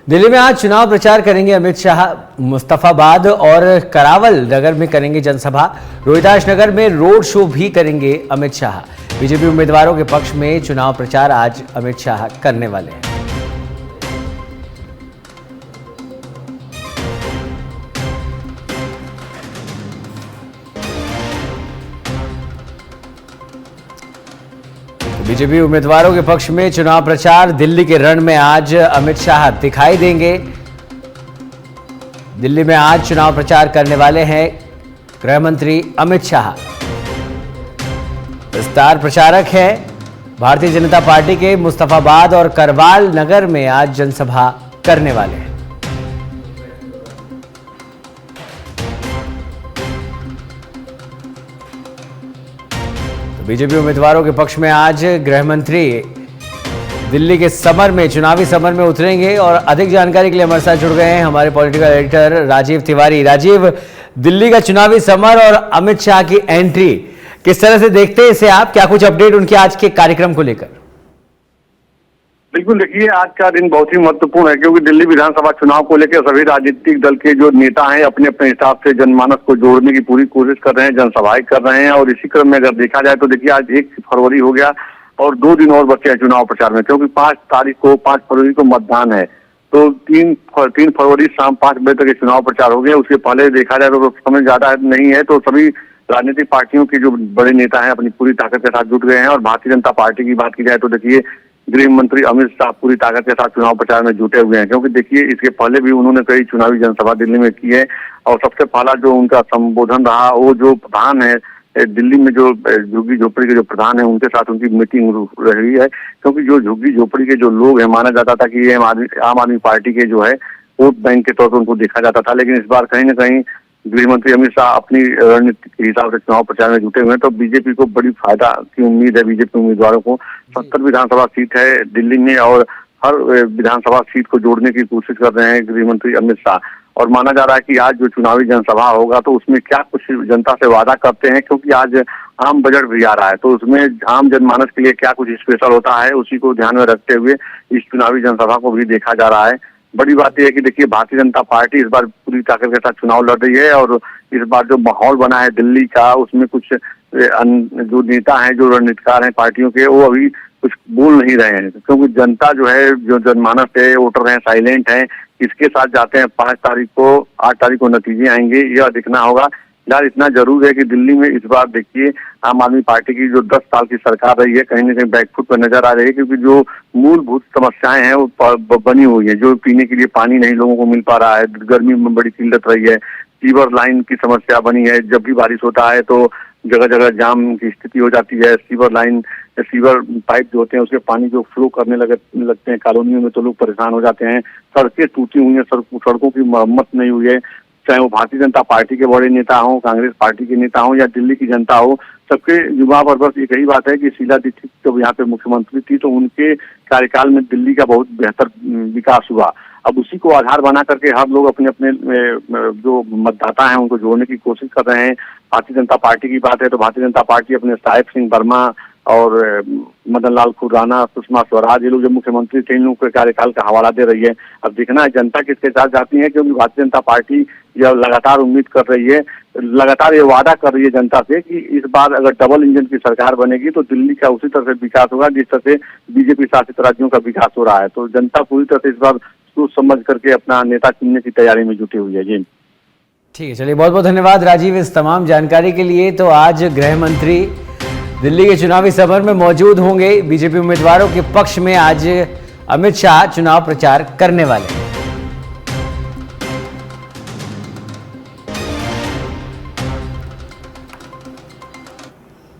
दिल्ली में आज चुनाव प्रचार करेंगे अमित शाह। मुस्तफाबाद और करावल नगर में करेंगे जनसभा। रोहिदास नगर में रोड शो भी करेंगे अमित शाह। बीजेपी उम्मीदवारों के पक्ष में चुनाव प्रचार आज अमित शाह करने वाले हैं। बीजेपी उम्मीदवारों के पक्ष में चुनाव प्रचार दिल्ली के रण में आज अमित शाह दिखाई देंगे। दिल्ली में आज चुनाव प्रचार करने वाले हैं गृह मंत्री अमित शाह। स्टार प्रचारक हैं भारतीय जनता पार्टी के। मुस्तफाबाद और करवाल नगर में आज जनसभा करने वाले हैं। बीजेपी उम्मीदवारों के पक्ष में आज गृह मंत्री दिल्ली के समर में चुनावी समर में उतरेंगे। और अधिक जानकारी के लिए हमारे साथ जुड़ गए हैं हमारे पॉलिटिकल एडिटर राजीव तिवारी। राजीव, दिल्ली का चुनावी समर और अमित शाह की एंट्री किस तरह से देखते हैं इसे आप? क्या कुछ अपडेट उनके आज के कार्यक्रम को लेकर? बिल्कुल, देखिए आज का दिन बहुत ही महत्वपूर्ण है क्योंकि दिल्ली विधानसभा चुनाव को लेकर सभी राजनीतिक दल के जो नेता हैं अपने अपने हिसाब से जनमानस को जोड़ने की पूरी कोशिश कर रहे हैं, जनसभाएं कर रहे हैं। और इसी क्रम में अगर देखा जाए तो देखिए आज 1 फरवरी हो गया और 2 दिन और बचे हैं चुनाव प्रचार में, क्योंकि 5 फरवरी को मतदान है। तो 3 फरवरी शाम 5 बजे तक ये चुनाव प्रचार हो गया। उसके पहले देखा जाए तो समय ज्यादा नहीं है, तो सभी राजनीतिक पार्टियों के जो बड़े नेता हैं अपनी पूरी ताकत के साथ जुट गए हैं। और भारतीय जनता पार्टी की बात की जाए तो देखिए गृह मंत्री अमित शाह पूरी ताकत के साथ चुनाव प्रचार में जुटे हुए हैं, क्योंकि देखिए इसके पहले भी उन्होंने कई चुनावी जनसभा दिल्ली में की है। और सबसे पहला जो उनका संबोधन रहा वो जो प्रधान है दिल्ली में, जो झुग्गी झोपड़ी के जो प्रधान है उनके साथ उनकी मीटिंग रही है। क्योंकि जो झुग्गी झोपड़ी के जो लोग हैं माना जाता था कि ये आम आदमी पार्टी के जो है वोट बैंक के तौर पर उनको देखा जाता था, लेकिन इस बार कहीं ना कहीं गृह मंत्री अमित शाह अपनी रणनीति के हिसाब से चुनाव प्रचार में जुटे हुए हैं। तो बीजेपी को बड़ी फायदा की उम्मीद है। बीजेपी उम्मीदवारों को 70 विधानसभा सीट है दिल्ली में और हर विधानसभा सीट को जोड़ने की कोशिश कर रहे हैं गृह मंत्री अमित शाह। और माना जा रहा है कि आज जो चुनावी जनसभा होगा तो उसमें क्या कुछ जनता से वादा करते हैं, क्योंकि आज आम बजट भी आ रहा है, तो उसमें आम जनमानस के लिए क्या कुछ स्पेशल होता है उसी को ध्यान में रखते हुए इस चुनावी जनसभा को भी देखा जा रहा है। बड़ी बात यह है कि देखिए भारतीय जनता पार्टी इस बार पूरी ताकत के साथ चुनाव लड़ रही है। और इस बार जो माहौल बना है दिल्ली का उसमें कुछ जो नेता हैं, जो रणनीतिकार हैं पार्टियों के, वो अभी कुछ बोल नहीं रहे हैं, क्योंकि जनता जो है, जो जनमानस है, वोटर हैं, साइलेंट हैं। किसके साथ जाते हैं 8 तारीख को नतीजे आएंगे, यह दिखना होगा। यार इतना जरूर है कि दिल्ली में इस बार देखिए आम आदमी पार्टी की जो 10 साल की सरकार रही है कहीं ना कहीं बैकफुट पर नजर आ रही है, क्योंकि जो मूलभूत समस्याएं हैं वो बनी हुई है। जो पीने के लिए पानी नहीं लोगों को मिल पा रहा है, गर्मी में बड़ी किल्लत रही है, सीवर लाइन की समस्या बनी है। जब भी बारिश होता है तो जगह जगह जाम की स्थिति हो जाती है। सीवर पाइप जो होते हैं उसके पानी जो फ्लो करने लगते हैं कॉलोनियों में, तो लोग परेशान हो जाते हैं। सड़कें टूटी हुई हैं, सड़कों की मरम्मत नहीं हुई है। चाहे वो भारतीय जनता पार्टी के बड़े नेता हो, कांग्रेस पार्टी के नेता हो या दिल्ली की जनता हो, सबके युवा पर बस एक ही बात है कि शीला दीक्षित जब यहाँ पे मुख्यमंत्री थी तो उनके कार्यकाल में दिल्ली का बहुत बेहतर विकास हुआ। अब उसी को आधार बना करके हर लोग अपने अपने जो मतदाता हैं उनको जोड़ने की कोशिश कर रहे हैं। भारतीय जनता पार्टी की बात है तो भारतीय जनता पार्टी अपने साहेब सिंह वर्मा और मदन लाल खुराना, सुषमा स्वराज, ये लोग जब मुख्यमंत्री थे इन लोगों के कार्यकाल का हवाला दे रही है। अब देखना है जनता किसके साथ जाती है, क्योंकि भारतीय जनता पार्टी यह लगातार उम्मीद कर रही है, लगातार ये वादा कर रही है जनता से कि इस बार अगर डबल इंजन की सरकार बनेगी तो दिल्ली का उसी तरह से विकास होगा जिस तरह से बीजेपी शासित राज्यों का विकास हो रहा है। तो जनता पूरी तरह से इस बार सोच समझ करके अपना नेता चुनने की तैयारी में जुटी हुई है। जी ठीक है, चलिए बहुत बहुत धन्यवाद राजीव इस तमाम जानकारी के लिए। तो आज गृह मंत्री दिल्ली के चुनावी समर में मौजूद होंगे। बीजेपी उम्मीदवारों के पक्ष में आज अमित शाह चुनाव प्रचार करने वाले हैं।